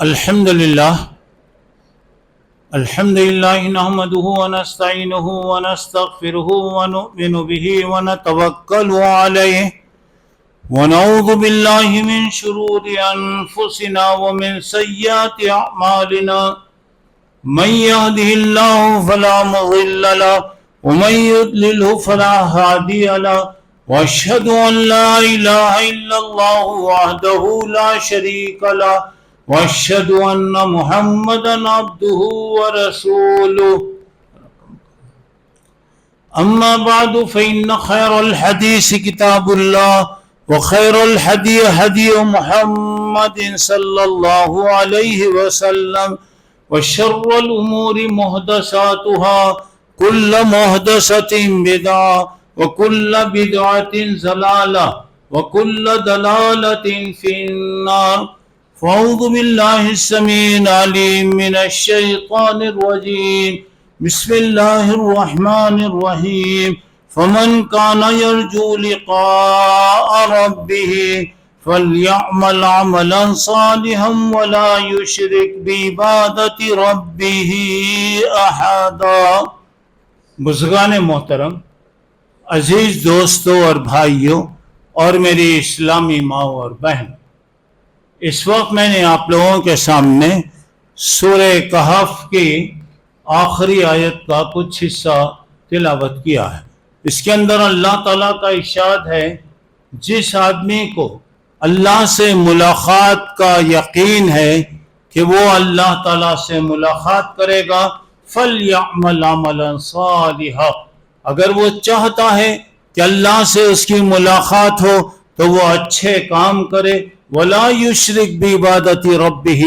الحمدللہ نحمده ونستعینه ونستغفره ونؤمن به ونتوکل علیہ ونعوذ باللہ من شرور انفسنا ومن سیئات اعمالنا من يهده الله فلا مضل له ومن يضلله فلا هادي له واشهد ان لا اله الا الله وحده لا شريك له واشهد ان محمدا عبده ورسوله اما بعد فان خير الحديث كتاب الله وخير الهدي هدي محمد صلى الله عليه وسلم وشر الامور محدثاتها كل محدثة بدعة وكل بدعة ضلالة وكل ضلالة في النار فاعوذ بالله السميع العليم من الشيطان الرجيم بسم الله الرحمن الرحيم فمن كان يرجو لقاء ربه فليعمل عملا صالحا ولا يشرك بعبادة ربه أحدا۔ بزرگان محترم، عزیز دوستوں اور بھائیوں اور میری اسلامی ماں اور بہن، اس وقت میں نے آپ لوگوں کے سامنے سورہ کہف کی آخری آیت کا کچھ حصہ تلاوت کیا ہے۔ اس کے اندر اللہ تعالیٰ کا ارشاد ہے، جس آدمی کو اللہ سے ملاقات کا یقین ہے کہ وہ اللہ تعالیٰ سے ملاقات کرے گا، فَلْيَعْمَلْ عَمَلًا صَالِحًا، اگر وہ چاہتا ہے کہ اللہ سے اس کی ملاقات ہو تو وہ اچھے کام کرے، وَلَا يُشْرِكْ بِعِبَادَةِ رَبِّهِ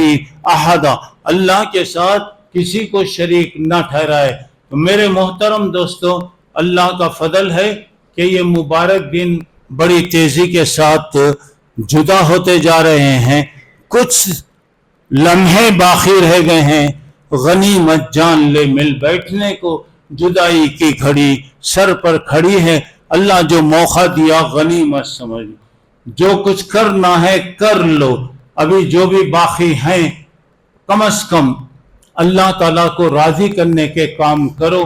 أَحَدًا، اللہ کے ساتھ کسی کو شریک نہ ٹھہرائے۔ تو میرے محترم دوستو، اللہ کا فضل ہے کہ یہ مبارک دن بڑی تیزی کے ساتھ جدا ہوتے جا رہے ہیں، کچھ لمحے باقی رہ گئے ہیں، غنیمت جان لے مل بیٹھنے کو، جدائی کی گھڑی سر پر کھڑی ہے۔ اللہ جو موقع دیا غنیمت سمجھ، جو کچھ کرنا ہے کر لو، ابھی جو بھی باقی ہیں کم از کم اللہ تعالیٰ کو راضی کرنے کے کام کرو۔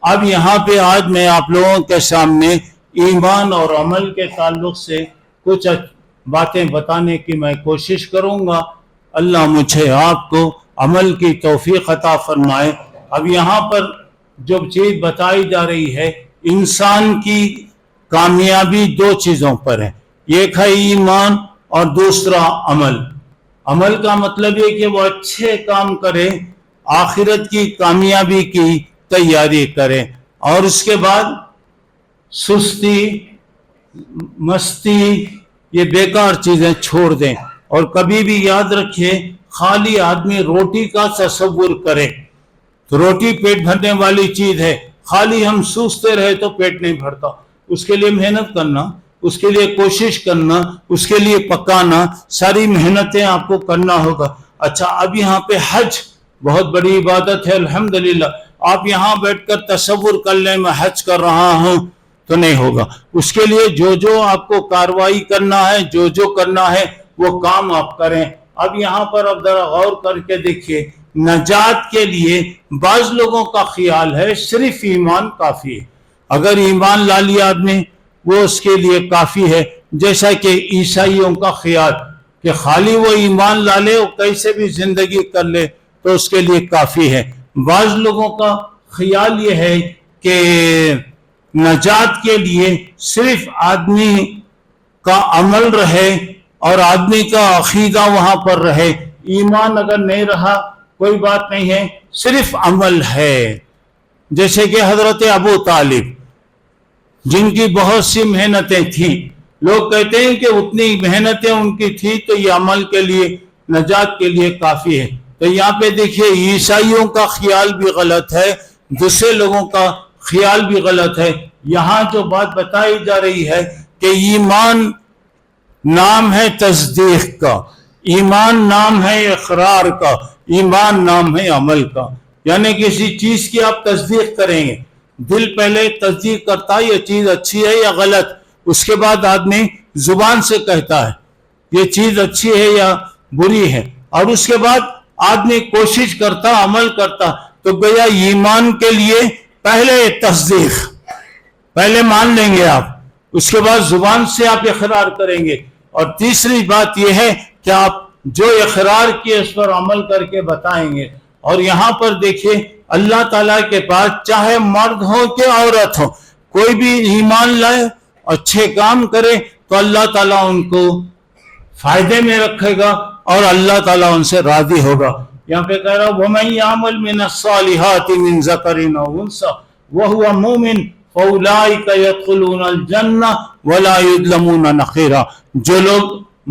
اب یہاں پہ آج میں آپ لوگوں کے سامنے ایمان اور عمل کے تعلق سے کچھ باتیں بتانے کی میں کوشش کروں گا۔ اللہ مجھے آپ کو عمل کی توفیق عطا فرمائے۔ اب یہاں پر جو چیز بتائی جا رہی ہے، انسان کی کامیابی دو چیزوں پر ہے، ایک ہے ایمان اور دوسرا عمل۔ عمل کا مطلب یہ کہ وہ اچھے کام کرے، آخرت کی کامیابی کی تیاری کرے، اور اس کے بعد سستی مستی یہ بیکار چیزیں چھوڑ دیں، اور کبھی بھی یاد رکھیں خالی آدمی روٹی کا تصور کرے تو روٹی پیٹ بھرنے والی چیز ہے، خالی ہم سوچتے رہے تو پیٹ نہیں بھرتا، اس کے لیے محنت کرنا، اس کے لیے کوشش کرنا، اس کے لیے پکانا، ساری محنتیں آپ کو کرنا ہوگا۔ اچھا، اب یہاں پہ حج بہت بڑی عبادت ہے، الحمدللہ۔ آپ یہاں بیٹھ کر تصور کر لیں میں حج کر رہا ہوں تو نہیں ہوگا، اس کے لیے جو آپ کو کاروائی کرنا ہے، جو کرنا ہے وہ کام آپ کریں۔ اب یہاں پر اب ذرا غور کر کے دیکھیے، نجات کے لیے بعض لوگوں کا خیال ہے صرف ایمان کافی ہے، اگر ایمان لا لیا آدمی وہ اس کے لیے کافی ہے، جیسا کہ عیسائیوں کا خیال کہ خالی وہ ایمان لا لے، وہ کیسے بھی زندگی کر لے تو اس کے لیے کافی ہے۔ بعض لوگوں کا خیال یہ ہے کہ نجات کے لیے صرف آدمی کا عمل رہے اور آدمی کا عقیدہ وہاں پر رہے، ایمان اگر نہیں رہا کوئی بات نہیں ہے، صرف عمل ہے۔ جیسے کہ حضرت ابو طالب جن کی بہت سی محنتیں تھیں، لوگ کہتے ہیں کہ اتنی محنتیں ان کی تھی تو یہ عمل کے لیے نجات کے لیے کافی ہے۔ تو یہاں پہ دیکھیے عیسائیوں کا خیال بھی غلط ہے، دوسرے لوگوں کا خیال بھی غلط ہے۔ یہاں جو بات بتائی جا رہی ہے کہ ایمان نام ہے تصدیق کا، ایمان نام ہے اقرار کا، ایمان نام ہے عمل کا، یعنی کسی چیز کی آپ تصدیق کریں گے، دل پہلے تصدیق کرتا ہے یہ چیز اچھی ہے یا غلط، اس کے بعد آدمی زبان سے کہتا ہے یہ چیز اچھی ہے یا بری ہے، اور اس کے بعد آدمی کوشش کرتا عمل کرتا تو گویا ایمان کے لیے پہلے تصدیق، پہلے مان لیں گے آپ، اس کے بعد زبان سے آپ اقرار کریں گے، اور تیسری بات یہ ہے کہ آپ جو اقرار کیے اس پر عمل کر کے بتائیں گے۔ اور یہاں پر دیکھیے اللہ تعالیٰ کے پاس چاہے مرد ہو کہ عورت ہو، کوئی بھی ایمان لائے اچھے کام کرے تو اللہ تعالیٰ ان کو فائدے میں رکھے گا اور اللہ تعالیٰ ان سے راضی ہوگا۔ یہاں پہ کہہ رہا وَمَن يَعْمَلْ مِنَ الصَّالِحَاتِ مِن ذَكَرٍ أَوْ أُنثَىٰ وَهُوَ مُؤْمِنٌ فَأُولَٰئِكَ يَدْخُلُونَ الْجَنَّةَ وَلَا يُظْلَمُونَ نَقِيرًا۔ جو لوگ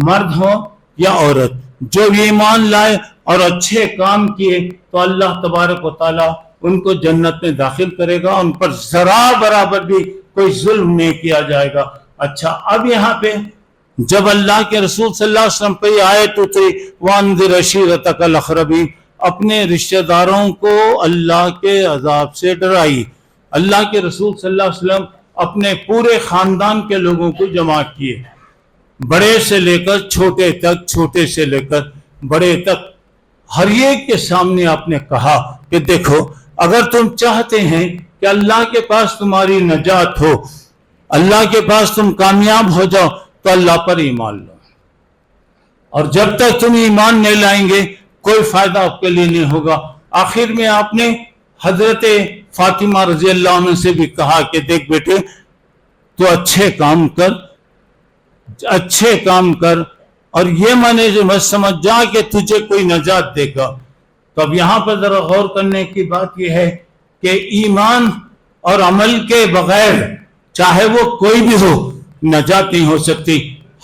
مرد ہوں یا عورت جو ایمان لائے اور اچھے کام کیے تو اللہ تبارک و تعالیٰ ان کو جنت میں داخل کرے گا، ان پر ذرا برابر بھی کوئی ظلم نہیں کیا جائے گا۔ اچھا، اب یہاں پہ جب اللہ کے رسول صلی اللہ علیہ وسلم پہ یہ آیت اتری وَأَنذِرْ عَشِيرَتَكَ الْأَقْرَبِينَ، اپنے رشتہ داروں کو اللہ کے عذاب سے ڈرائی۔ اللہ کے رسول صلی اللہ علیہ وسلم اپنے پورے خاندان کے لوگوں کو جمع کیے، بڑے سے لے کر چھوٹے تک، چھوٹے سے لے کر بڑے تک، ہر ایک کے سامنے آپ نے کہا کہ دیکھو اگر تم چاہتے ہیں کہ اللہ کے پاس تمہاری نجات ہو، اللہ کے پاس تم کامیاب ہو جاؤ تو اللہ پر ایمان لو، اور جب تک تم ایمان نہیں لائیں گے کوئی فائدہ آپ کے لیے نہیں ہوگا۔ آخر میں آپ نے حضرت فاطمہ رضی اللہ عنہ سے بھی کہا کہ دیکھ بیٹے تو اچھے کام کر، اچھے کام کر، اور یہ مانے مت سمجھ جا کہ تجھے کوئی نجات دے گا۔ تو اب یہاں پر ذرا غور کرنے کی بات یہ ہے کہ ایمان اور عمل کے بغیر چاہے وہ کوئی بھی ہو نجات نہیں ہو سکتی۔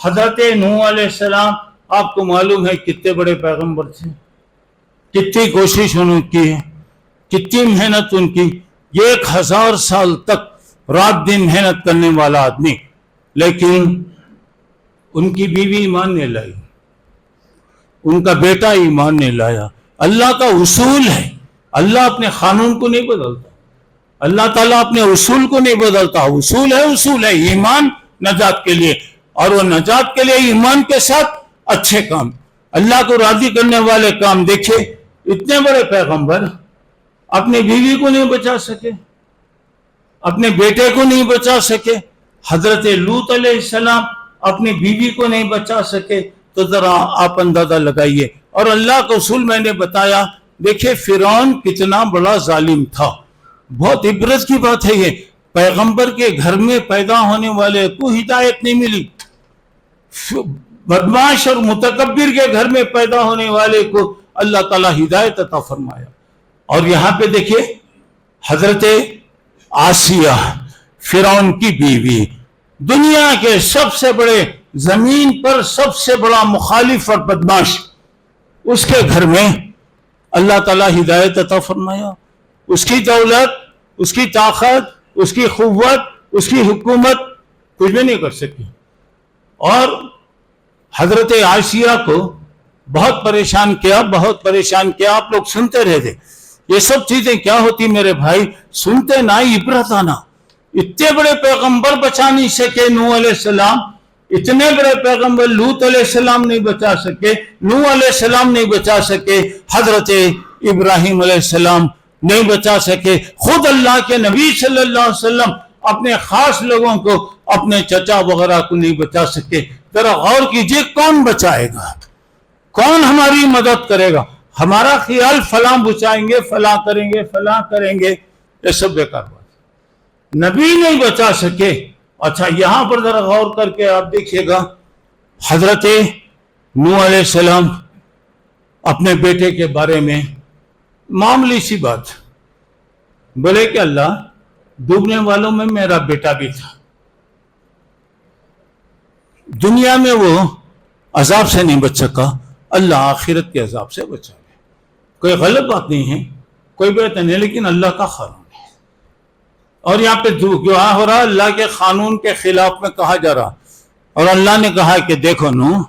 حضرت نوح علیہ السلام آپ کو معلوم ہے کتنے بڑے پیغمبر تھے، کتنی کوشش انہوں کی ہے، کتنی محنت ان کی، 1000 سال تک رات دن محنت کرنے والا آدمی، لیکن ان کی بیوی ایمان نہیں لائی، ان کا بیٹا ایمان نہیں لایا۔ اللہ کا اصول ہے، اللہ اپنے قانون کو نہیں بدلتا، اللہ تعالیٰ اپنے اصول کو نہیں بدلتا، اصول ہے ایمان نجات کے لیے، اور وہ نجات کے لیے ایمان کے ساتھ اچھے کام، اللہ کو راضی کرنے والے کام۔ دیکھیں اتنے بڑے پیغمبر اپنی بیوی کو نہیں بچا سکے، اپنے بیٹے کو نہیں بچا سکے، حضرت لوط علیہ السلام اپنی بیوی کو نہیں بچا سکے، تو ذرا آپ اندازہ لگائیے۔ اور اللہ کا اصول میں نے بتایا، دیکھیں فرعون کتنا بڑا ظالم تھا، بہت عبرت کی بات ہے یہ، پیغمبر کے گھر میں پیدا ہونے والے کو ہدایت نہیں ملی، بدماش اور متکبر کے گھر میں پیدا ہونے والے کو اللہ تعالیٰ ہدایت عطا فرمایا۔ اور یہاں پہ دیکھیے حضرت آسیہ فرعون کی بیوی، دنیا کے سب سے بڑے، زمین پر سب سے بڑا مخالف اور بدماش، اس کے گھر میں اللہ تعالیٰ ہدایت عطا فرمایا۔ اس کی دولت، اس کی طاقت، اس کی قوت، اس کی حکومت کچھ بھی نہیں کر سکی۔ اور حضرت عائشہ کو بہت پریشان کیا، بہت پریشان کیا۔ آپ لوگ سنتے رہتے، یہ سب چیزیں کیا ہوتی میرے بھائی، سنتے نہ عبرت آنا۔ اتنے بڑے پیغمبر بچا نہیں سکے نوح علیہ السلام، اتنے بڑے پیغمبر لوط علیہ السلام نہیں بچا سکے، نوح علیہ السلام نہیں بچا سکے، حضرت ابراہیم علیہ السلام نہیں بچا سکے، خود اللہ کے نبی صلی اللہ علیہ وسلم اپنے خاص لوگوں کو، اپنے چچا وغیرہ کو نہیں بچا سکے۔ ذرا غور کیجئے کون بچائے گا، کون ہماری مدد کرے گا؟ ہمارا خیال فلاں بچائیں گے، فلاں کریں گے، فلاں کریں گے، یہ سب بیکار بات، نبی نہیں بچا سکے۔ اچھا یہاں پر ذرا غور کر کے آپ دیکھیے گا، حضرت نوح علیہ السلام اپنے بیٹے کے بارے میں معمولی سی بات بولے کہ اللہ ڈوبنے والوں میں میرا بیٹا بھی تھا، دنیا میں وہ عذاب سے نہیں بچ سکا، اللہ آخرت کے عذاب سے بچا گیا۔ کوئی غلط بات نہیں ہے، کوئی بات نہیں، لیکن اللہ کا قانون ہے، اور یہاں پہ گواہ ہو رہا اللہ کے قانون کے خلاف میں کہا جا رہا، اور اللہ نے کہا کہ دیکھو نوح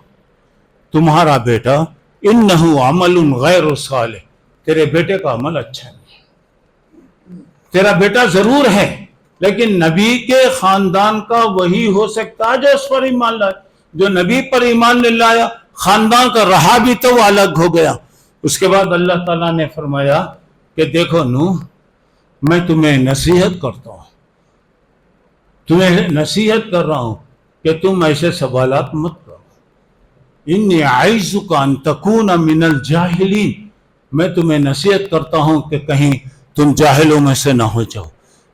تمہارا بیٹا انہ عمل غیر صالح، تیرے بیٹے کا عمل اچھا نہیں ہے، تیرا بیٹا ضرور ہے لیکن نبی کے خاندان کا وہی ہو سکتا ہے جو اس پر ایمان لائے، جو نبی پر ایمان نہیں لایا، خاندان کا رہا بھی تو وہ الگ ہو گیا. اس کے بعد اللہ تعالیٰ نے فرمایا کہ دیکھو نوح، میں تمہیں نصیحت کرتا ہوں، تمہیں نصیحت کر رہا ہوں کہ تم ایسے سوالات مت کرو. انی اعیذک ان تکون من الجاہلین، میں تمہیں نصیحت کرتا ہوں کہ کہیں تم جاہلوں میں سے نہ ہو جاؤ.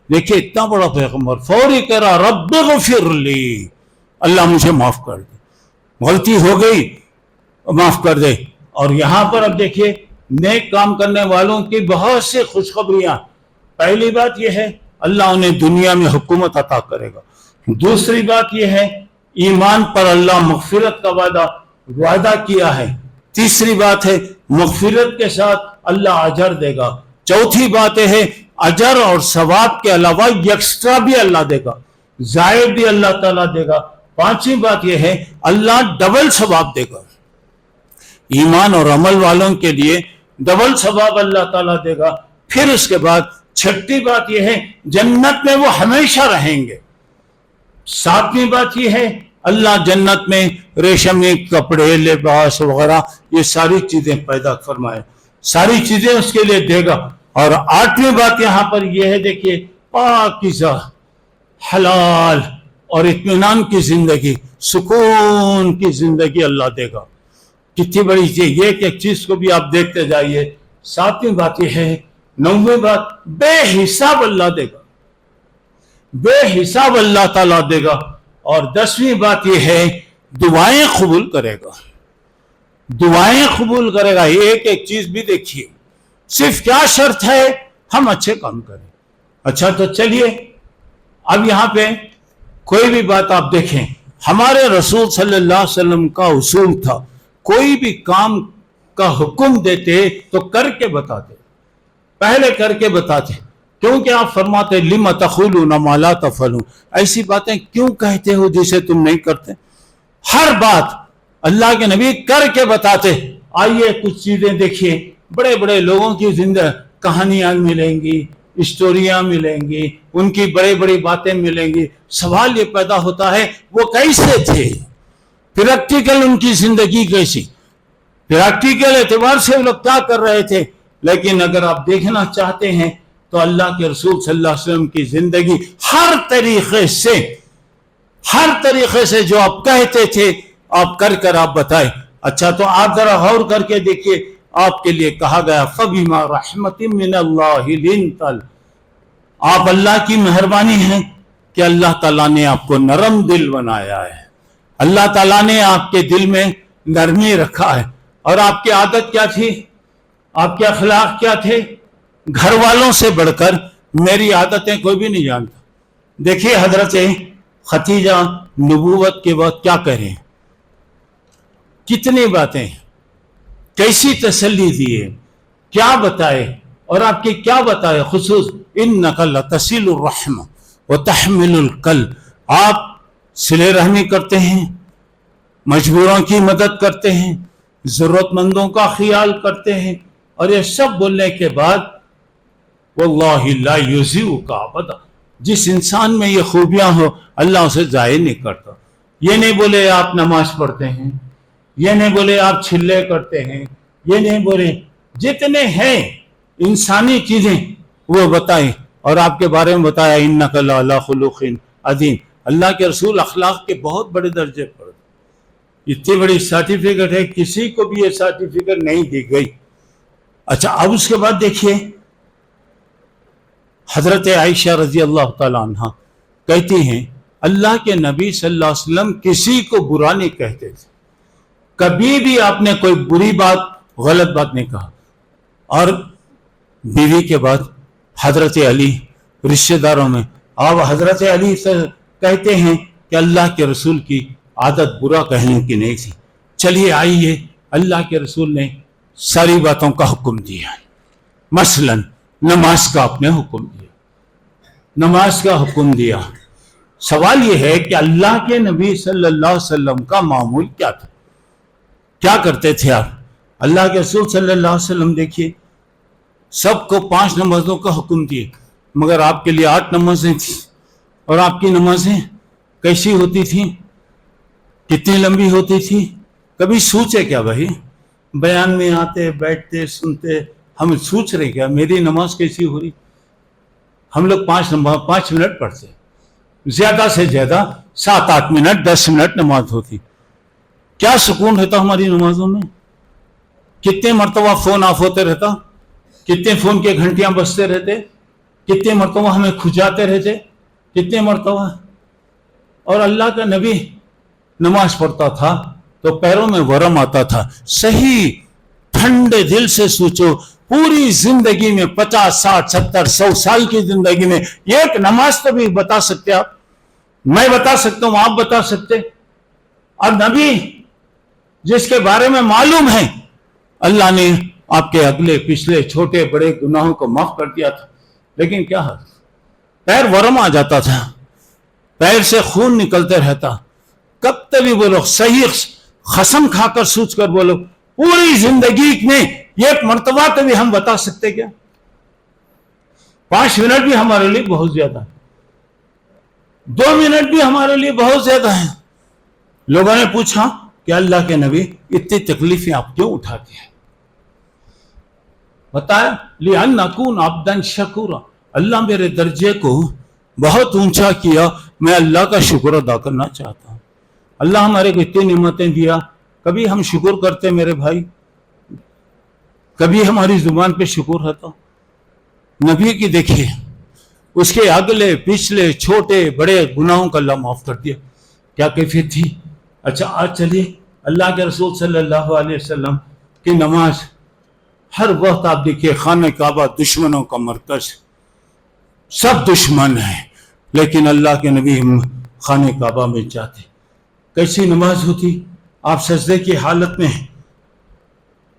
دیکھیے اتنا بڑا پیغمبر فوری کہہ رہا رب اغفر لی، اللہ مجھے معاف کر دے، غلطی ہو گئی معاف کر دے. اور یہاں پر اب دیکھیے نیک کام کرنے والوں کی بہت سی خوشخبریاں. پہلی بات یہ ہے اللہ انہیں دنیا میں حکومت عطا کرے گا. دوسری بات یہ ہے ایمان پر اللہ مغفرت کا وعدہ کیا ہے. تیسری بات ہے مغفرت کے ساتھ اللہ اجر دے گا. چوتھی بات ہے اجر اور ثواب کے علاوہ ایکسٹرا بھی اللہ دے گا، زائد بھی اللہ تعالیٰ دے گا. پانچویں بات یہ ہے اللہ ڈبل ثواب دے گا. ایمان اور عمل والوں کے لیے ڈبل ثواب اللہ تعالیٰ دے گا. پھر اس کے بعد چھٹی بات یہ ہے جنت میں وہ ہمیشہ رہیں گے. ساتویں بات یہ ہے اللہ جنت میں ریشمی کپڑے، لباس وغیرہ یہ ساری چیزیں پیدا فرمائے، ساری چیزیں اس کے لیے دے گا. اور آٹھویں بات یہاں پر یہ ہے دیکھیے پاکیزہ حلال اور اطمینان کی زندگی، سکون کی زندگی اللہ دے گا. کتنی بڑی چیز، یہ ایک چیز کو بھی آپ دیکھتے جائیے. ساتویں بات یہ ہے، نویں بات بے حساب اللہ دے گا، بے حساب اللہ تعالیٰ دے گا. اور 10ویں بات یہ ہے دعائیں قبول کرے گا، دعائیں قبول کرے گا. ایک ایک چیز بھی دیکھیے. صرف کیا شرط ہے ہم اچھے کام کریں. اچھا تو چلیے اب یہاں پہ کوئی بھی بات آپ دیکھیں، ہمارے رسول صلی اللہ علیہ وسلم کا اصول تھا کوئی بھی کام کا حکم دیتے تو کر کے بتاتے، پہلے کر کے بتاتے. کیونکہ آپ فرماتے لم تقولون ما لا تفعلون، ایسی باتیں کیوں کہتے ہو جسے تم نہیں کرتے. ہر بات اللہ کے نبی کر کے بتاتے. آئیے کچھ چیزیں دیکھیے، بڑے بڑے لوگوں کی زندہ کہانیاں ملیں گی، اسٹوریاں ملیں گی، ان کی بڑی بڑی باتیں ملیں گی. سوال یہ پیدا ہوتا ہے وہ کیسے تھے، پریکٹیکل ان کی زندگی کیسی، پریکٹیکل اعتبار سے وہ لوگ کیا کر رہے تھے. لیکن اگر آپ دیکھنا چاہتے ہیں تو اللہ کے رسول صلی اللہ علیہ وسلم کی زندگی ہر طریقے سے جو آپ کہتے تھے آپ کر کر آپ بتائیں. اچھا تو آپ ذرا غور کر کے دیکھیے، آپ کے لیے کہا گیا فَبِمَا رَحْمَةٍ مِّنَ اللَّهِ لِنْتَ لَهُمْ، آپ اللہ کی مہربانی ہے کہ اللہ تعالیٰ نے آپ کو نرم دل بنایا ہے، اللہ تعالیٰ نے آپ کے دل میں نرمی رکھا ہے. اور آپ کی عادت کیا تھی، آپ کے اخلاق کیا تھے، گھر والوں سے بڑھ کر میری عادتیں کوئی بھی نہیں جانتا. دیکھیے حضرت ختیجہ نبوت کے وقت کیا کہہ رہے ہیں، کتنی باتیں، کیسی تسلی دیے، کیا بتائے، اور آپ کی کیا بتائے خصوص انک لتصل الرحم وتحمل الکل، آپ صلہ رحمی کرتے ہیں، مجبوروں کی مدد کرتے ہیں، ضرورت مندوں کا خیال کرتے ہیں. اور یہ سب بولنے کے بعد واللہ لا یضیعک ابدا، جس انسان میں یہ خوبیاں ہو اللہ اسے ضائع نہیں کرتا. یہ نہیں بولے آپ نماز پڑھتے ہیں، یہ نہیں بولے آپ چھلے کرتے ہیں، یہ نہیں بولے، جتنے ہیں انسانی چیزیں وہ بتائیں. اور آپ کے بارے میں بتایا انک لعلی خلق عظیم، اللہ کے رسول اخلاق کے بہت بڑے درجے پر. اتنی بڑی سرٹیفکیٹ ہے، کسی کو بھی یہ سرٹیفکیٹ نہیں دی گئی. اچھا اب اس کے بعد دیکھیے حضرت عائشہ رضی اللہ تعالیٰ عنہ کہتی ہیں اللہ کے نبی صلی اللہ علیہ وسلم کسی کو برا نہیں کہتے تھے، کبھی بھی آپ نے کوئی بری بات، غلط بات نہیں کہا. اور بیوی کے بعد حضرت علی، رشتہ داروں میں آپ حضرت علی سے کہتے ہیں کہ اللہ کے رسول کی عادت برا کہنے کی نہیں تھی. چلیے آئیے اللہ کے رسول نے ساری باتوں کا حکم دیا، مثلا نماز کا آپ نے حکم دیا، نماز کا حکم دیا. سوال یہ ہے کہ اللہ کے نبی صلی اللہ علیہ وسلم کا معمول کیا تھا، کیا کرتے تھے آپ. اللہ کے رسول صلی اللہ علیہ وسلم دیکھیے سب کو 5 نمازوں کا حکم دیے، مگر آپ کے لیے 8 نمازیں تھیں. اور آپ کی نمازیں کیسی ہوتی تھیں، کتنی لمبی ہوتی تھی، کبھی سوچے کیا بھائی؟ بیان میں آتے بیٹھتے سنتے ہم سوچ رہے کیا میری نماز کیسی ہو رہی؟ ہم لوگ 5 منٹ پڑھتے، زیادہ سے زیادہ 7-8 منٹ 10 منٹ نماز ہوتی. کیا سکون رہتا ہماری نمازوں میں؟ کتنے مرتبہ فون آف ہوتے رہتا، کتنے فون کے گھنٹیاں بجتے رہتے، کتنے مرتبہ ہمیں کھجاتے رہتے، کتنے مرتبہ. اور اللہ کا نبی نماز پڑھتا تھا تو پیروں میں ورم آتا تھا. صحیح ٹھنڈے دل سے سوچو، پوری زندگی میں 50 60 70 100 سال کی زندگی میں ایک نماز تو بھی بتا سکتے آپ؟ میں بتا سکتا ہوں، آپ بتا سکتے؟ اور نبی جس کے بارے میں معلوم ہے اللہ نے آپ کے اگلے پچھلے چھوٹے بڑے گناہوں کو معاف کر دیا تھا، لیکن کیا حال، پیر ورم آ جاتا تھا، پیر سے خون نکلتے رہتا. کب تک بھی بولو، صحیح قسم کھا کر سوچ کر بولو، پوری زندگی میں ایک مرتبہ تو بھی ہم بتا سکتے کیا؟ 5 منٹ بھی ہمارے لیے بہت زیادہ ہے، 2 منٹ بھی ہمارے لیے بہت زیادہ ہے. لوگوں نے پوچھا کہ اللہ کے نبی اتنی تکلیفیں آپ کیوں اٹھاتے ہیں؟ بتایا لِأَنْ أَكُونَ عَبْدًا شَكُورًا، اللہ میرے درجے کو بہت اونچا کیا، میں اللہ کا شکر ادا کرنا چاہتا ہوں. اللہ ہمارے کو اتنی نعمتیں دیا، کبھی ہم شکر کرتے میرے بھائی؟ کبھی ہماری زبان پہ شکر رہتا؟ نبی کی دیکھیے، اس کے اگلے پچھلے چھوٹے بڑے گناہوں کا اللہ معاف کر دیا. کیا کیفیت تھی؟ اچھا آج چلیے اللہ کے رسول صلی اللہ علیہ وسلم کی نماز. ہر وقت آپ دیکھیے خانہ کعبہ دشمنوں کا مرکز، سب دشمن ہیں، لیکن اللہ کے نبی خانہ کعبہ میں جاتے. کیسی نماز ہوتی؟ آپ سجدے کی حالت میں،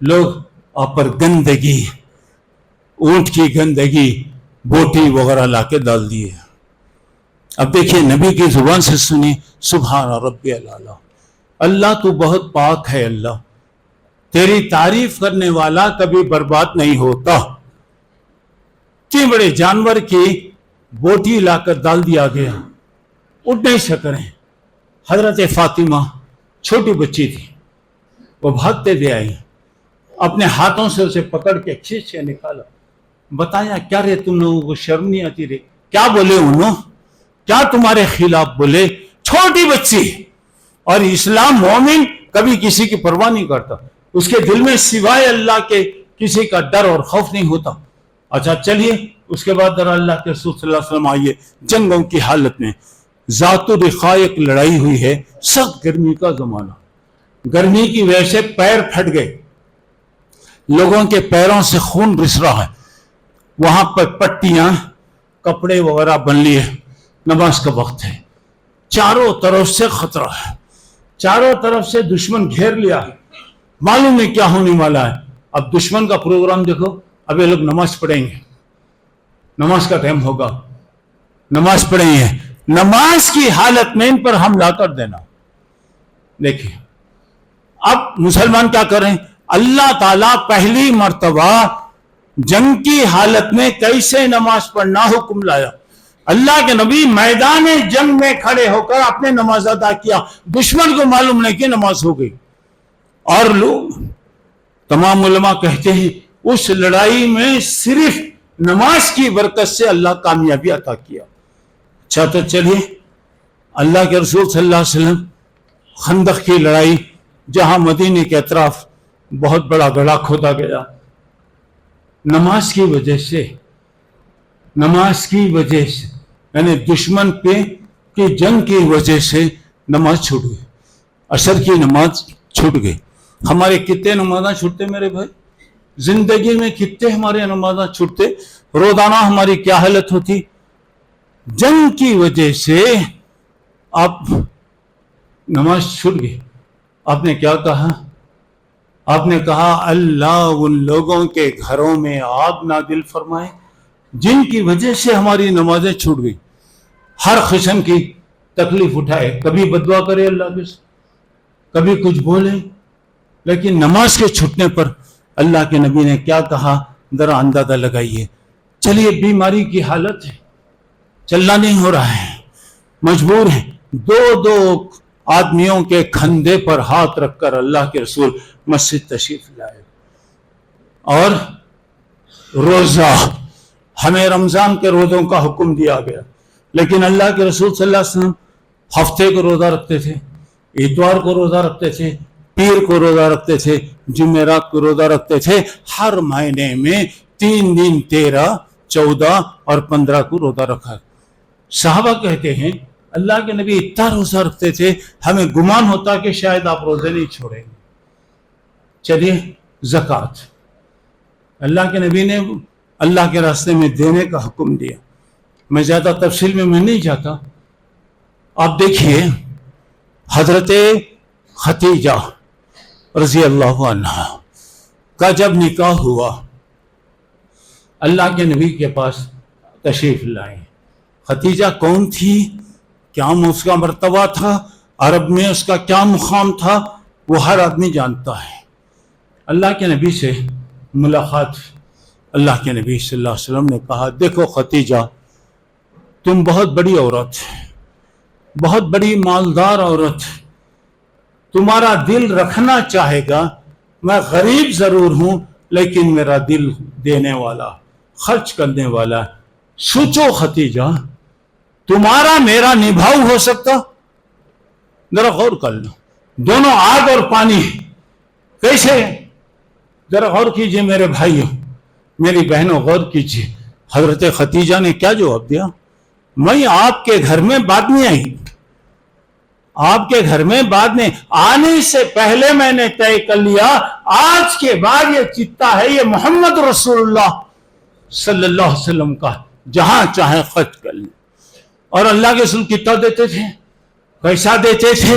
لوگ آپ پر گندگی، اونٹ کی گندگی، بوٹی وغیرہ لا کے ڈال دیے. اب دیکھیے نبی کی زبان سے سنی، سبحان ربی الاعلی، اللہ تو بہت پاک ہے، اللہ تیری تعریف کرنے والا کبھی برباد نہیں ہوتا. اتنے بڑے جانور کی بوٹی لا کر ڈال دیا گیا، اٹھ نہیں سک رہے. حضرت فاطمہ چھوٹی بچی تھی، وہ بھاگتے دے آئی، اپنے ہاتھوں سے اسے پکڑ کے کھینچ کے نکالا. بتایا کیا رے تم لوگوں کو شرم نہیں آتی رے؟ کیا بولے انہوں؟ کیا تمہارے خلاف بولے؟ چھوٹی بچی. اور اسلام مومن کبھی کسی کی پرواہ نہیں کرتا، اس کے دل میں سوائے اللہ کے کسی کا ڈر اور خوف نہیں ہوتا. اچھا چلیے اس کے بعد ذرا اللہ کے رسول صلی اللہ علیہ وسلم آئیے جنگوں کی حالت میں. ذات الرقاع ایک لڑائی ہوئی ہے، سخت گرمی کا زمانہ، گرمی کی وجہ سے پیر پھٹ گئے، لوگوں کے پیروں سے خون رس رہا ہے، وہاں پر پٹیاں کپڑے وغیرہ بن لیے. نماز کا وقت ہے، چاروں طرف سے خطرہ ہے، چاروں طرف سے دشمن گھیر لیا ہے، معلوم نہیں کیا ہونے والا ہے. اب دشمن کا پروگرام دیکھو، اب یہ لوگ نماز پڑھیں گے، نماز کا ٹائم ہوگا، نماز پڑھیں گے، نماز کی حالت میں ان پر حملہ کر دینا. دیکھیں اب مسلمان کیا کریں؟ اللہ تعالیٰ پہلی مرتبہ جنگ کی حالت میں کیسے نماز پڑھنا حکم لایا. اللہ کے نبی میدان جنگ میں کھڑے ہو کر اپنے نماز ادا کیا، دشمن کو معلوم نہیں کہ نماز ہو گئی. اور لوگ تمام علماء کہتے ہیں اس لڑائی میں صرف نماز کی برکت سے اللہ کامیابی عطا کیا. اچھا تو چلیے اللہ کے رسول صلی اللہ علیہ وسلم خندق کی لڑائی، جہاں مدینے کے اطراف بہت بڑا گڑھا کھودا گیا، نماز کی وجہ سے، نماز کی وجہ سے، یعنی دشمن پہ کی جنگ کی وجہ سے نماز چھوٹ گئی، عصر کی نماز چھوٹ گئی. ہمارے کتنے نمازاں چھوٹتے میرے بھائی؟ زندگی میں کتنے ہمارے نمازاں چھوٹتے؟ روزانہ ہماری کیا حالت ہوتی؟ جنگ کی وجہ سے آپ نماز چھوٹ گئی. آپ نے کیا کہا؟ آپ نے کہا اللہ ان لوگوں کے گھروں میں آگ نازل فرمائے جن کی وجہ سے ہماری نمازیں چھوٹ گئی. ہر قسم کی تکلیف اٹھائے، کبھی بددعا کرے اللہ کے، کبھی کچھ بولے، لیکن نماز کے چھٹنے پر اللہ کے نبی نے کیا کہا ذرا اندازہ لگائیے. چلیے بیماری کی حالت ہے، چلنا نہیں ہو رہا ہے، مجبور ہیں، دو آدمیوں کے کندھے پر ہاتھ رکھ کر اللہ کے رسول مسجد تشریف لائے. اور روزہ، ہمیں رمضان کے روزوں کا حکم دیا گیا، لیکن اللہ کے رسول صلی اللہ علیہ وسلم ہفتے کو روزہ رکھتے تھے، اتوار کو روزہ رکھتے تھے، پیر کو روزہ رکھتے تھے، جمعرات کو روزہ رکھتے تھے. ہر مہینے میں 3 دن 13، 14 اور 15 کو روزہ رکھا. صحابہ کہتے ہیں اللہ کے نبی اتنا روزہ رکھتے تھے ہمیں گمان ہوتا کہ شاید آپ روزے نہیں چھوڑیں گے. چلیے زکوٰۃ، اللہ کے نبی نے اللہ کے راستے میں دینے کا حکم دیا. میں زیادہ تفصیل میں نہیں جاتا. آپ دیکھیے حضرت ختیجہ رضی اللہ عنہ کا جب نکاح ہوا اللہ کے نبی کے پاس تشریف لائے. ختیجہ کون تھی، کیا اس کا مرتبہ تھا، عرب میں اس کا کیا مقام تھا، وہ ہر آدمی جانتا ہے. اللہ کے نبی سے ملاقات، اللہ کے نبی صلی اللہ علیہ وسلم نے کہا دیکھو ختیجہ، تم بہت بڑی عورت، بہت بڑی مالدار عورت، تمہارا دل رکھنا چاہے گا. میں غریب ضرور ہوں لیکن میرا دل دینے والا، خرچ کرنے والا. سوچو ختیجہ، تمہارا میرا نبھاؤ ہو سکتا؟ ذرا غور کر لو، دونوں آگ اور پانی. کیسے؟ ذرا غور کیجئے میرے بھائیوں، میری بہنوں، غور کیجئے. حضرت ختیجہ نے کیا جواب دیا؟ میں آپ کے گھر میں بعد میں آئی، آپ کے گھر میں بعد میں آنے سے پہلے میں نے طے کر لیا آج کے بعد یہ چتا ہے یہ محمد رسول اللہ صلی اللہ علیہ وسلم کا، جہاں چاہے خرچ کر لیں. اور اللہ کے رسول کتنا دیتے تھے، کیسا دیتے تھے؟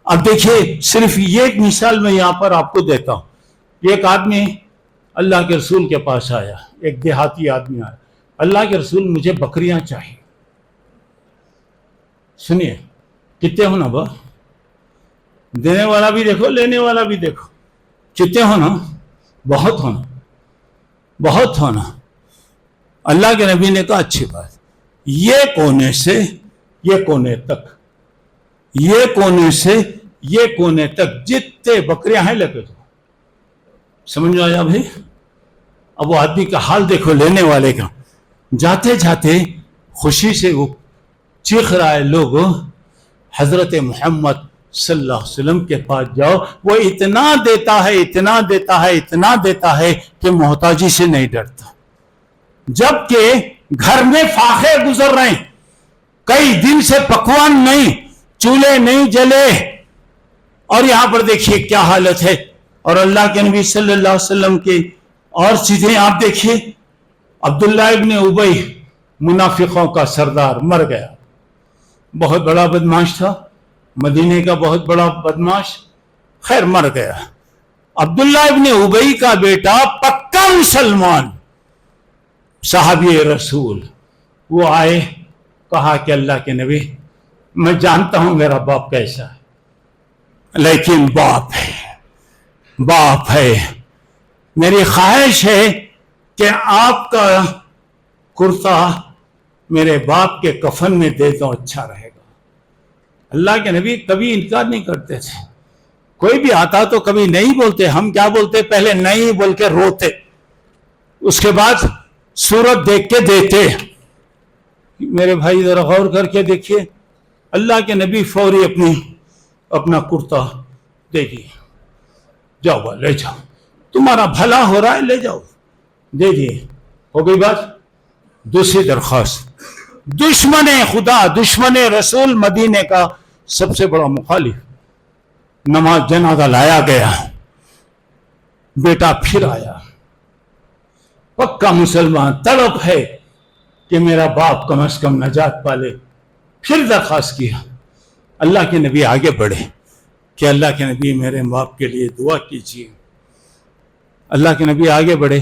اب دیکھیے صرف یہ ایک مثال میں یہاں پر آپ کو دیتا ہوں. ایک آدمی اللہ کے رسول کے پاس آیا، ایک دیہاتی آدمی آیا، اللہ کے رسول مجھے بکریاں چاہیے. سنیے کتنے ہونا با، دینے والا بھی دیکھو لینے والا بھی دیکھو، کتنے ہونا؟ بہت ہونا، بہت ہونا. اللہ کے نبی نے کہا اچھی بات، یہ کونے سے یہ کونے تک، یہ کونے سے یہ کونے تک جتنے بکریاں ہیں لگے تو. سمجھ میں آیا بھائی؟ اب وہ آدمی کا حال دیکھو لینے والے کا. جاتے جاتے خوشی سے وہ چیخ رہا ہے، لوگ حضرت محمد صلی اللہ علیہ وسلم کے پاس جاؤ، وہ اتنا دیتا ہے، اتنا دیتا ہے، اتنا دیتا ہے کہ محتاجی سے نہیں ڈرتا. جبکہ گھر میں فاقے گزر رہے ہیں، کئی دن سے پکوان نہیں، چولہے نہیں جلے، اور یہاں پر دیکھیے کیا حالت ہے. اور اللہ کے نبی صلی اللہ علیہ وسلم کی اور چیزیں آپ دیکھیے. عبداللہ ابن ابی منافقوں کا سردار مر گیا، بہت بڑا بدماش تھا، مدینے کا بہت بڑا بدماش، خیر مر گیا. عبداللہ ابن ابی کا بیٹا پکا مسلمان صحابی رسول، وہ آئے، کہا کہ اللہ کے نبی میں جانتا ہوں میرا باپ کیسا ہے، لیکن باپ ہے، باپ ہے، میری خواہش ہے کہ آپ کا کرتا میرے باپ کے کفن میں دے دو، اچھا رہے گا. اللہ کے نبی کبھی انکار نہیں کرتے تھے. کوئی بھی آتا تو کبھی نہیں بولتے. ہم کیا بولتے؟ پہلے نہیں بول کے روتے، اس کے بعد صورت دیکھ کے دیتے. میرے بھائی ذرا غور کر کے دیکھیے، اللہ کے نبی فوری اپنا کرتا دے دیے، جاؤ لے جاؤ، تمہارا بھلا ہو رہا ہے، لے جاؤ، دے دیے. ہو گئی بات. دوسری درخواست، دشمن خدا، دشمن رسول، مدینے کا سب سے بڑا مخالف، نماز جنازہ لایا گیا، بیٹا پھر آیا، پکا مسلمان، تڑپ ہے کہ میرا باپ کم از کم نجات پالے. پھر درخواست کیا. اللہ کے نبی آگے بڑھے کہ اللہ کے نبی میرے باپ کے لیے دعا کیجیے. اللہ کے نبی آگے بڑھے،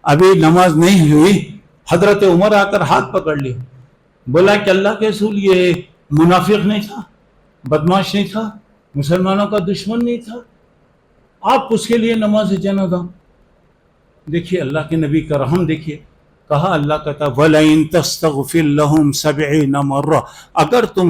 ابھی نماز نہیں ہوئی، حضرت عمر آ کر ہاتھ پکڑ لی، بولا کہ اللہ کے رسول یہ منافق نہیں تھا، بدماش نہیں تھا، مسلمانوں کا دشمن نہیں تھا، آپ اس کے لیے نماز جنازہ. دیکھیے اللہ کے نبی کا رحم دیکھیے. کہا اللہ کہتا وَلَئِن تَسْتَغْفِرْ لَهُمْ 70 مرة، اگر تم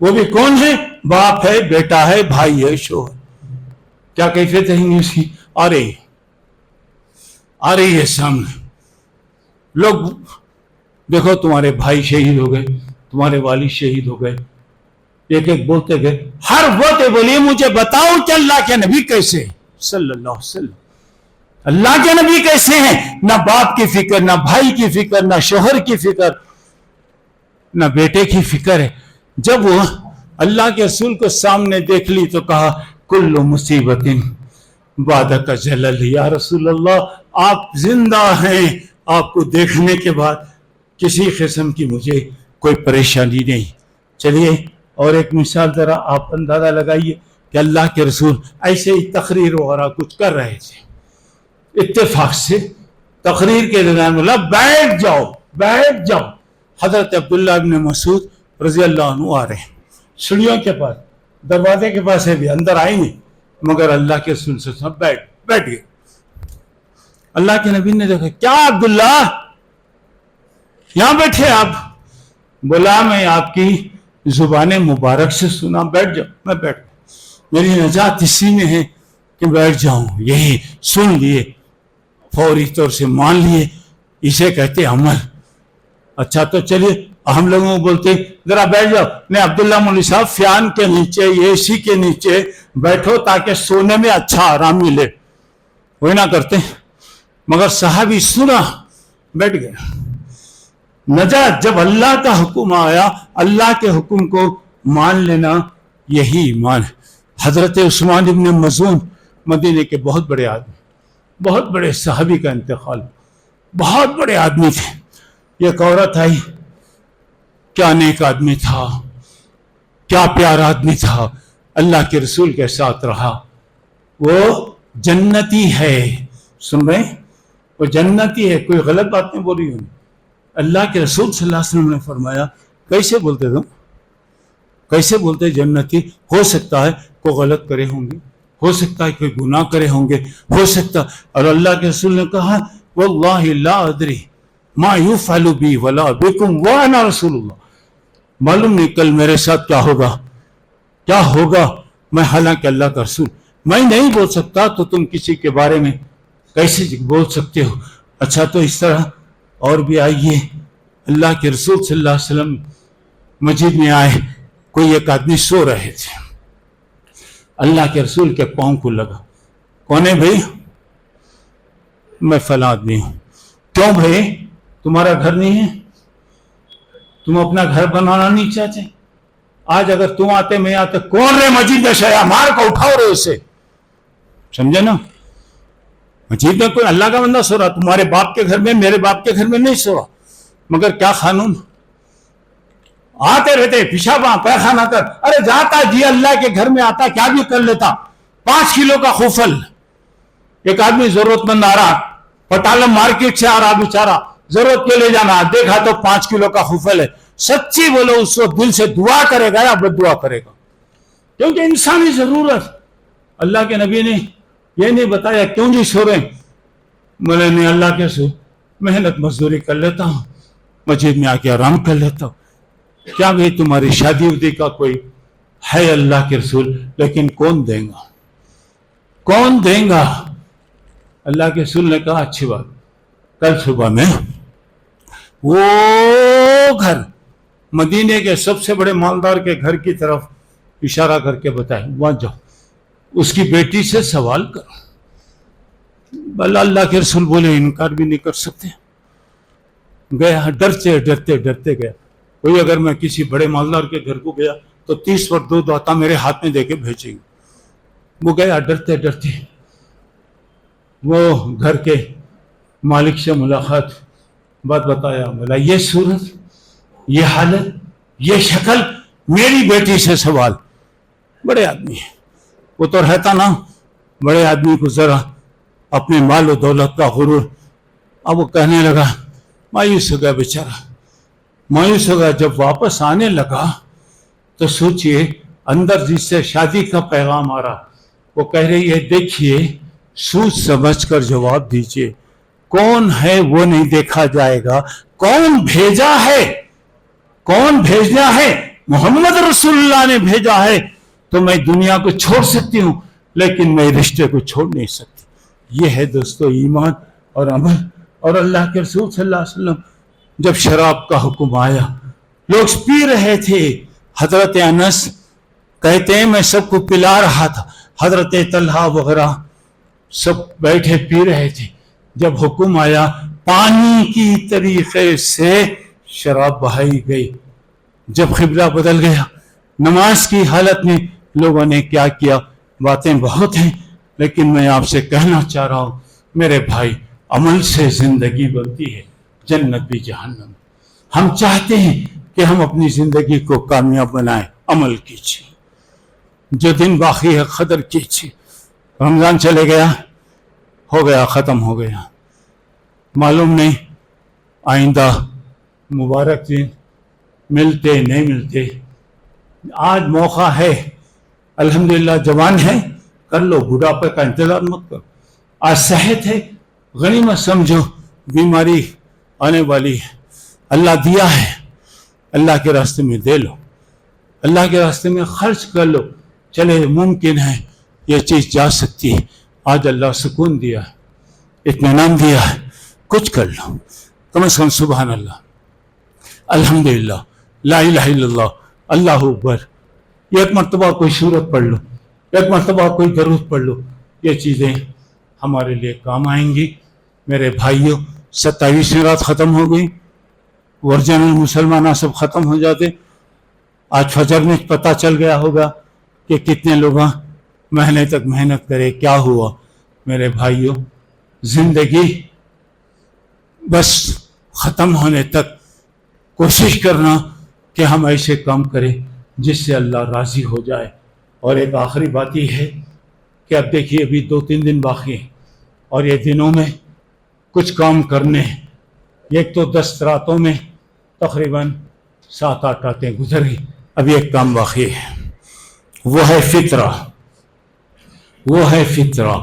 وہ بھی کون ہے؟ باپ ہے، بیٹا ہے، بھائی ہے، شوہر. کیا کیفیت ہے اس کی؟ آ رہی ہے سامنے. لوگ دیکھو تمہارے بھائی شہید ہو گئے، تمہارے والد شہید ہو گئے، ایک ایک بولتے گئے. ہر بولتے بولیے مجھے بتاؤ کہ اللہ کے نبی کیسے صلی اللہ علیہ وسلم. اللہ کے نبی کیسے ہیں؟ نہ باپ کی فکر، نہ بھائی کی فکر، نہ شوہر کی فکر، نہ بیٹے کی فکر ہے. جب وہ اللہ کے رسول کو سامنے دیکھ لی تو کہا کل مصیبت بعدک جلل. یا رسول اللہ آپ زندہ ہیں، آپ کو دیکھنے کے بعد کسی قسم کی مجھے کوئی پریشانی نہیں. چلیے اور ایک مثال ذرا آپ اندازہ لگائیے کہ اللہ کے رسول ایسے ہی تقریر وغیرہ کچھ کر رہے تھے، اتفاق سے تقریر کے دوران بولا بیٹھ جاؤ. حضرت عبداللہ ابن مسعود رضی اللہ عنہ آ رہے ہیں سیڑھیوں کے پاس، دروازے کے پاس ہے بھی، اندر آئیں گے، مگر اللہ کے رسول سے بیٹھ گئے. اللہ کے نبی نے دیکھا کیا عبداللہ یہاں بیٹھے آپ؟ بولا میں آپ کی زبان مبارک سے سنا، بیٹھ جاؤ. میں بیٹھ، میری نجات اسی میں ہے کہ بیٹھ جاؤں. یہی سن لیے، فوری طور سے مان لیے، اسے کہتے عمل. اچھا تو چلیے ہم لوگوں کو بولتے ذرا بیٹھ جاؤ. نہیں عبداللہ مولوی صاحب فیان کے نیچے، اے سی کے نیچے بیٹھو تاکہ سونے میں اچھا آرام ملے، وہی نہ کرتے. مگر صحابی سنا، بیٹھ گئے. نجات جب اللہ کا حکم آیا، اللہ کے حکم کو مان لینا، یہی ایمان ہے. حضرت عثمان ابن مظعون مدینے کے بہت بڑے آدمی، بہت بڑے صحابی کا انتقال، بہت بڑے آدمی تھے. ایک عورت آئی، کیا نیک آدمی تھا، کیا پیارا آدمی تھا، اللہ کے رسول کے ساتھ رہا. وہ جنتی ہے. سن رہے؟ وہ جنتی ہے. کوئی غلط بات نہیں بولی انہوں نے. اللہ کے رسول صلی اللہ علیہ وسلم نے فرمایا کیسے بولتے تم، کیسے بولتے جنتی؟ ہو سکتا ہے کوئی غلط کرے ہوں گے، ہو سکتا ہے کوئی گناہ کرے ہوں گے، ہو سکتا. اور اللہ کے رسول نے کہا واللہ لا ادری ما یفعل بی ولا بکم وانا رسول اللہ. معلوم نہیں کل میرے ساتھ کیا ہوگا. میں حالانکہ اللہ کا رسول، میں نہیں بول سکتا تو تم کسی کے بارے میں کیسے بول سکتے ہو. اچھا تو اس طرح اور بھی آئیے. اللہ کے رسول صلی اللہ علیہ وسلم مسجد میں آئے، کوئی ایک آدمی سو رہے تھے. اللہ کے رسول کے پاؤں کو لگا. کون ہے بھائی؟ میں فلاں آدمی ہوں. کیوں بھائی تمہارا گھر نہیں ہے؟ تم اپنا گھر بنانا نہیں چاہتے؟ آج اگر تم آتے میں آتے، کون رہے مسجد میں شایا مار کو اٹھاؤ رہے اسے. سمجھے نا؟ مسجد میں کوئی اللہ کا بندہ سو رہا، تمہارے باپ کے گھر میں، میرے باپ کے گھر میں نہیں سو رہا. مگر کیا قانون، آتے رہتے پیشاب پیخانہ کر. ارے جاتا جی اللہ کے گھر میں آتا، کیا بھی کر لیتا. 5 کلو کا خوفل. ایک آدمی ضرورت مند آ رہا، پٹالم مارکیٹ سے آ رہا بیچارہ، ضرورت کے لے جانا، دیکھا تو 5 کلو کا خوفل ہے. سچی بولو اس کو دل سے دعا کرے گا یا بد دعا کرے گا؟ کیونکہ انسانی ضرورت. اللہ کے نبی نے یہ نہیں بتایا کیوں جی سو رہے. بولے نہیں اللہ کے سو محنت مزدوری کر لیتا ہوں، مسجد میں آ کے آرام کر لیتا ہوں. کیا بھائی تمہاری شادی ودی کا کوئی ہے اللہ کے رسول، لیکن کون دیں گا، کون دیں گا؟ اللہ کے رسول نے کہا اچھی بات، کل صبح میں وہ گھر مدینے کے سب سے بڑے مالدار کے گھر کی طرف اشارہ کر کے بتائے وہاں جاؤ، اس کی بیٹی سے سوال کرو. بھلا اللہ کے رسول بولے انکار بھی نہیں کر سکتے. گیا، ڈرتے گیا. کوئی اگر میں کسی بڑے مالدار کے گھر کو گیا تو 30 پر 2 داتا میرے ہاتھ میں دے کے بھیجیں گے. وہ گیا ڈرتے وہ گھر کے مالک سے ملاقات، بات بتایا. بولا یہ صورت، یہ حالت، یہ شکل، میری بیٹی سے سوال. بڑے آدمی ہے وہ تو رہتا نا، بڑے آدمی کو ذرا اپنے مال و دولت کا غرور. اب وہ کہنے لگا، مایوس ہو گیا بیچارہ، مایوس ہو گیا. جب واپس آنے لگا تو سوچئے اندر جس سے شادی کا پیغام آ رہا، وہ کہہ رہی ہے دیکھیے سوچ سمجھ کر جواب دیجئے. کون ہے وہ نہیں دیکھا جائے گا، کون بھیجا ہے، کون بھیجنا ہے محمد رسول اللہ نے بھیجا ہے تو میں دنیا کو چھوڑ سکتی ہوں لیکن میں رشتے کو چھوڑ نہیں سکتی۔ یہ ہے دوستو ایمان اور عمل۔ اور اللہ کے رسول صلی اللہ علیہ وسلم جب شراب کا حکم آیا، لوگ پی رہے تھے، حضرت انس کہتے ہیں میں سب کو پلا رہا تھا، حضرت طلحہ وغیرہ سب بیٹھے پی رہے تھے، جب حکم آیا پانی کی طریقے سے شراب بہائی گئی، جب قبلہ بدل گیا، نماز کی حالت میں لوگوں نے کیا کیا، باتیں بہت ہیں لیکن میں آپ سے کہنا چاہ رہا ہوں میرے بھائی، عمل سے زندگی بنتی ہے، جنت بھی جہنم۔ ہم چاہتے ہیں کہ ہم اپنی زندگی کو کامیاب بنائیں، عمل کیجیے، جو دن باقی ہے قدر کیجیے۔ رمضان چلے گیا، ہو گیا، ختم ہو گیا، معلوم نہیں آئندہ مبارک دن ملتے نہیں ملتے۔ آج موقع ہے، الحمدللہ جوان ہے، کر لو، بڑھاپے کا انتظار مت کرو۔ آج صحت ہے، غنیمت سمجھو، بیماری آنے والی ہے، اللہ دیا ہے، اللہ کے راستے میں دے لو، اللہ کے راستے میں خرچ کر لو۔ چلے ممکن ہے یہ چیز جا سکتی ہے، آج اللہ سکون دیا ہے، اطمینان دیا ہے، کچھ کر لو، کم از کم سبحان اللہ، الحمدللہ، لا الہ الا اللہ، اللہ اکبر، ایک مرتبہ کوئی سورت پڑھ لو، ایک مرتبہ کوئی درود پڑھ لو، یہ چیزیں ہمارے لیے کام آئیں گی۔ میرے بھائیوں، 27ویں رات ختم ہو گئی، ورجنل مسلمانہ سب ختم ہو جاتے۔ آج فجر میں پتہ چل گیا ہوگا کہ کتنے لوگ مہینے تک محنت کرے، کیا ہوا۔ میرے بھائیوں، زندگی بس ختم ہونے تک کوشش کرنا کہ ہم ایسے کام کریں جس سے اللہ راضی ہو جائے۔ اور ایک آخری بات یہ ہے کہ اب دیکھیے ابھی 2-3 دن باقی ہیں اور یہ دنوں میں کچھ کام کرنے ہیں۔ ایک تو 10 راتوں میں تقریباً 7-8 راتیں گزر گئی، ابھی ایک کام باقی ہے، وہ ہے فطرہ۔ وہ ہے فطرہ،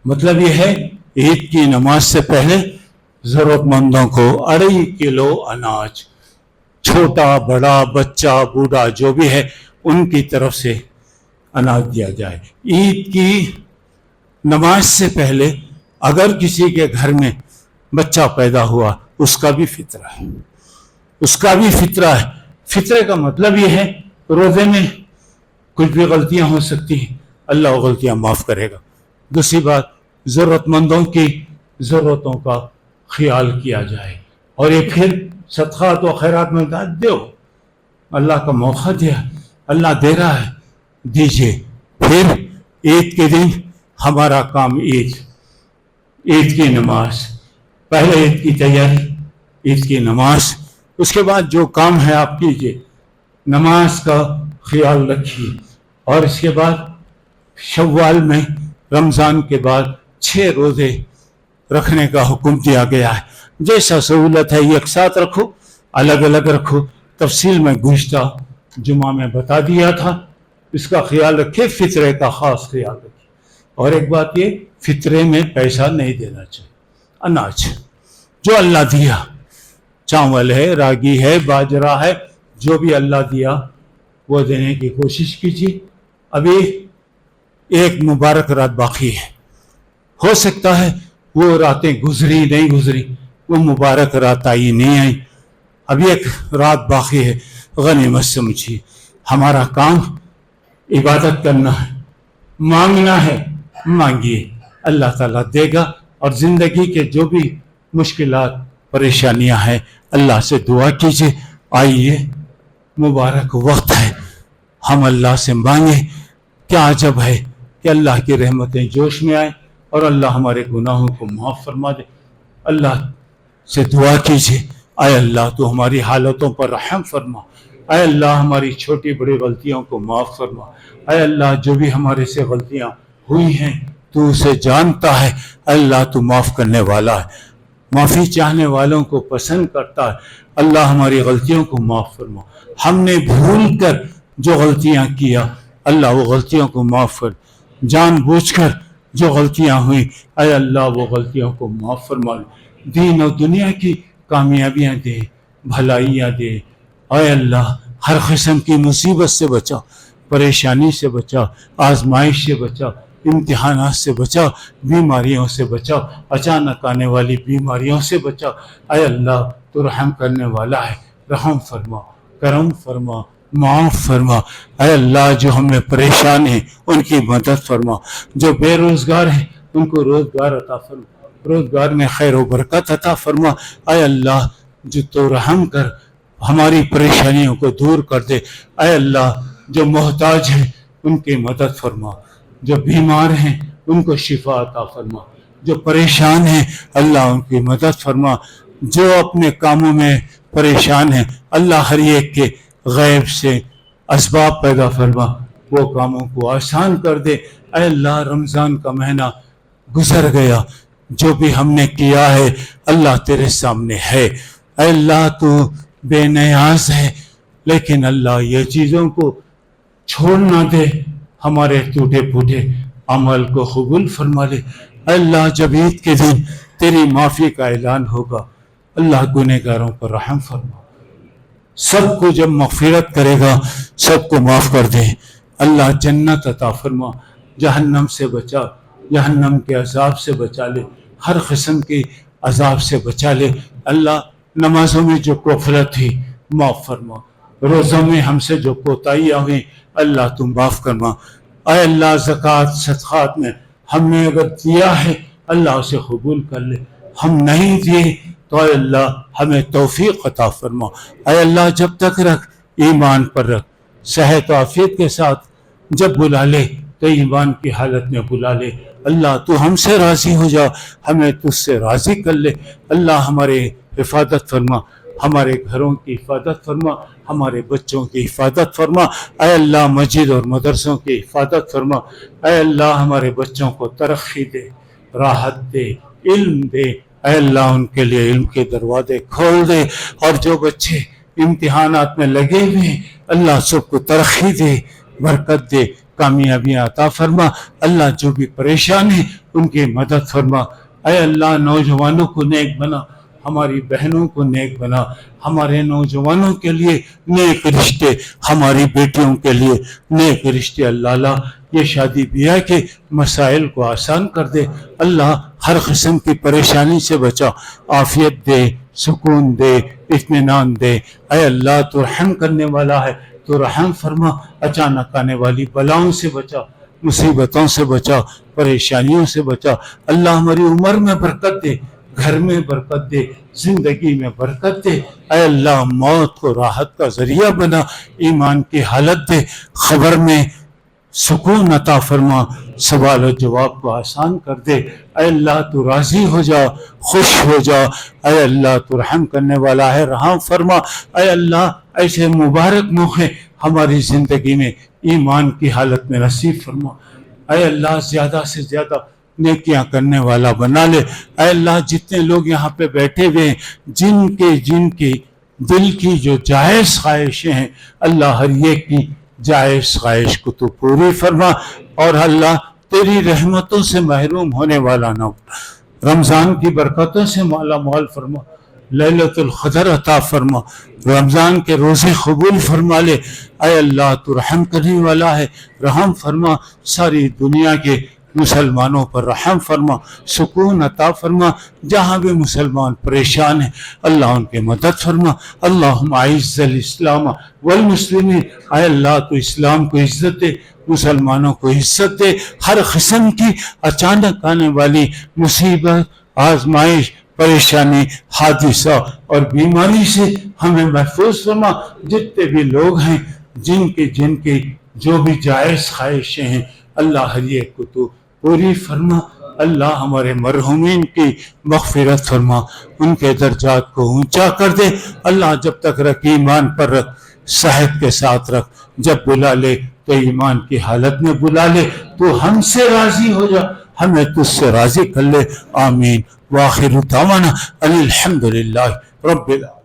مطلب یہ ہے عید کی نماز سے پہلے ضرورت مندوں کو 2.5 کلو اناج، چھوٹا بڑا بچہ بوڑھا جو بھی ہے ان کی طرف سے اناج دیا جائے۔ عید کی نماز سے پہلے اگر کسی کے گھر میں بچہ پیدا ہوا اس کا بھی فطرہ ہے، اس کا بھی فطرہ ہے۔ فطرے کا مطلب یہ ہے روزے میں کچھ بھی غلطیاں ہو سکتی ہیں، اللہ وہ غلطیاں معاف کرے گا۔ دوسری بات، ضرورت مندوں کی ضرورتوں کا خیال کیا جائے، اور یہ پھر صدقات و خیرات میں دو، اللہ کا موقع دیا، اللہ دے رہا ہے، دیجیے۔ پھر عید کے دن ہمارا کام عید کی نماز، پہلے عید کی تیاری، عید کی نماز، اس کے بعد جو کام ہے آپ کیجیے، نماز کا خیال رکھیے۔ اور اس کے بعد شوال میں رمضان کے بعد 6 روزے رکھنے کا حکم دیا گیا ہے۔ جیسا سہولت ہے ایک ساتھ رکھو، الگ الگ رکھو، تفصیل میں گزشتہ جمعہ میں بتا دیا تھا، اس کا خیال رکھے، فطرے کا خاص خیال رکھے۔ اور ایک بات یہ، فطرے میں پیسہ نہیں دینا چاہیے، اناج جو اللہ دیا، چاول ہے، راگی ہے، باجرہ ہے، جو بھی اللہ دیا وہ دینے کی کوشش کیجیے۔ ابھی ایک مبارک رات باقی ہے، ہو سکتا ہے وہ راتیں گزری نہیں گزری، وہ مبارک رات آئی نہیں آئی، ابھی ایک رات باقی ہے، غنیمت سمجھیے۔ ہمارا کام عبادت کرنا ہے، مانگنا ہے، مانگیے، اللہ تعالیٰ دے گا۔ اور زندگی کے جو بھی مشکلات پریشانیاں ہیں اللہ سے دعا کیجیے۔ آئیے مبارک وقت ہے، ہم اللہ سے مانگیں۔ کیا عجب ہے کہ اللہ کی رحمتیں جوش میں آئیں اور اللہ ہمارے گناہوں کو معاف فرما دے۔ اللہ سے دعا کیجیے، اے اللہ تو ہماری حالتوں پر رحم فرما، اے اللہ ہماری چھوٹی بڑی غلطیوں کو معاف فرما، اے اللہ جو بھی ہمارے سے غلطیاں ہوئی ہیں تو اسے جانتا ہے، اے اللہ تو معاف کرنے والا ہے، معافی چاہنے والوں کو پسند کرتا ہے، اللہ ہماری غلطیوں کو معاف فرما۔ ہم نے بھول کر جو غلطیاں کیا اللہ وہ غلطیوں کو معاف کر، جان بوجھ کر جو غلطیاں ہوئیں اے اللہ وہ غلطیوں کو معاف فرما، دین و دنیا کی کامیابیاں دے، بھلائیاں دے، اے اللہ ہر قسم کی مصیبت سے بچا، پریشانی سے بچا، آزمائش سے بچا، امتحانات سے بچا، بیماریوں سے بچا، اچانک آنے والی بیماریوں سے بچا۔ اے اللہ تو رحم کرنے والا ہے، رحم فرما، کرم فرما، معاف فرما۔ اے اللہ جو ہمیں پریشان ہیں ان کی مدد فرما، جو بے روزگار ہیں ان کو روزگار عطا فرما، روزگار میں خیر و برکت عطا فرما۔ اے اللہ جو تو رحم کر ہماری پریشانیوں کو دور کر دے۔ اے اللہ جو محتاج ہیں ان کی مدد فرما، جو بیمار ہیں ان کو شفا عطا فرما، جو پریشان ہیں اللہ ان کی مدد فرما، جو اپنے کاموں میں پریشان ہیں اللہ ہر ایک کے غیب سے اسباب پیدا فرما، وہ کاموں کو آسان کر دے۔ اے اللہ رمضان کا مہینہ گزر گیا، جو بھی ہم نے کیا ہے اللہ تیرے سامنے ہے۔ اے اللہ تو بے نیاز ہے، لیکن اللہ یہ چیزوں کو چھوڑ نہ دے، ہمارے ٹوٹے پھوٹے عمل کو قبول فرما لے۔ اے اللہ جب عید کے دن تیری معافی کا اعلان ہوگا اللہ گنہگاروں پر رحم فرما، سب کو جب مغفرت کرے گا سب کو معاف کر دے۔ اللہ جنت عطا فرما، جہنم سے بچا، جہنم کے عذاب سے بچا لے، ہر قسم کے عذاب سے بچا لے۔ اللہ نمازوں میں جو غفلت تھی معاف فرما، روزوں میں ہم سے جو کوتاہیاں ہوئیں اللہ تم معاف فرما۔ اے اللہ زکوٰۃ صدقات میں ہم نے اگر دیا ہے اللہ اسے قبول کر لے، ہم نہیں دیے تو اے اللہ ہمیں توفیق عطا فرما۔ اے اللہ جب تک رکھ ایمان پر رکھ، صحت و عافیت کے ساتھ جب بلا لے تو ایمان کی حالت میں بلا لے۔ اللہ تو ہم سے راضی ہو جا، ہمیں تجھ سے راضی کر لے۔ اللہ ہمارے حفاظت فرما، ہمارے گھروں کی حفاظت فرما، ہمارے بچوں کی حفاظت فرما۔ اے اللہ مسجد اور مدرسوں کی حفاظت فرما۔ اے اللہ ہمارے بچوں کو ترقی دے، راحت دے، علم دے۔ اے اللہ ان کے لیے علم کے دروازے کھول دے، اور جو بچے امتحانات میں لگے ہوئے ہیں اللہ سب کو ترقی دے، برکت دے، کامیابیاں عطا فرما۔ اللہ جو بھی پریشان ہیں ان کی مدد فرما۔ اے اللہ نوجوانوں کو نیک بنا، ہماری بہنوں کو نیک بنا، ہمارے نوجوانوں کے لیے نیک رشتے، ہماری بیٹیوں کے لیے نیک رشتے اللہ یہ شادی بیاہ کے مسائل کو آسان کر دے۔ اللہ ہر قسم کی پریشانی سے بچا، عافیت دے، سکون دے، اطمینان دے۔ اے اللہ تو رحم کرنے والا ہے، تو رحم فرما، اچانک آنے والی بلاؤں سے بچا، مصیبتوں سے بچا، پریشانیوں سے بچا۔ اللہ ہماری عمر میں برکت دے، گھر میں برکت دے، زندگی میں برکت دے۔ اے اللہ موت کو راحت کا ذریعہ بنا، ایمان کی حالت دے، خبر میں سکون عطا فرما، سوال و جواب کو آسان کر دے۔ اے اللہ تو راضی ہو جا، خوش ہو جا۔ اے اللہ تو رحم کرنے والا ہے، رحم فرما۔ اے اللہ ایسے مبارک موقع ہماری زندگی میں ایمان کی حالت میں نصیب فرما۔ اے اللہ زیادہ سے زیادہ نیکیاں کرنے والا بنا لے۔ اے اللہ جتنے لوگ یہاں پہ بیٹھے ہوئے ہیں جن کی دل کی جو جائز خواہشیں ہیں اللہ ہر ایک کی جائز خواہش کو تو پوری فرما، اور اللہ تیری رحمتوں سے محروم ہونے والا نہ ہو، رمضان کی برکتوں سے مالا مال فرما، لیلۃ القدر عطا فرما، رمضان کے روزے قبول فرما لے۔ اے اللہ تو رحم کرنے والا ہے، رحم فرما، ساری دنیا کے مسلمانوں پر رحم فرما، سکون عطا فرما، جہاں بھی مسلمان پریشان ہیں اللہ ان کے مدد فرما۔ اللہم اعز الاسلام والمسلمین، اے اللہ تو اسلام کو عزت دے، مسلمانوں کو عزت دے، ہر قسم کی اچانک آنے والی مصیبت، آزمائش، پریشانی، حادثہ اور بیماری سے ہمیں محفوظ فرما۔ جتنے بھی لوگ ہیں جن کی جو بھی جائز خواہشیں ہیں اللہ ہر ایک کو تو پوری فرما۔ اللہ ہمارے مرحومین کی مغفرت فرما، ان کے درجات کو اونچا کر دے۔ اللہ جب تک رکھ ایمان پر رکھ، صحت کے ساتھ رکھ، جب بلا لے تو ایمان کی حالت میں بلا لے، تو ہم سے راضی ہو جا، ہمیں تجھ سے راضی کر لے۔ آمین۔ وآخر دعوانا ان الحمد للہ رب العالمین۔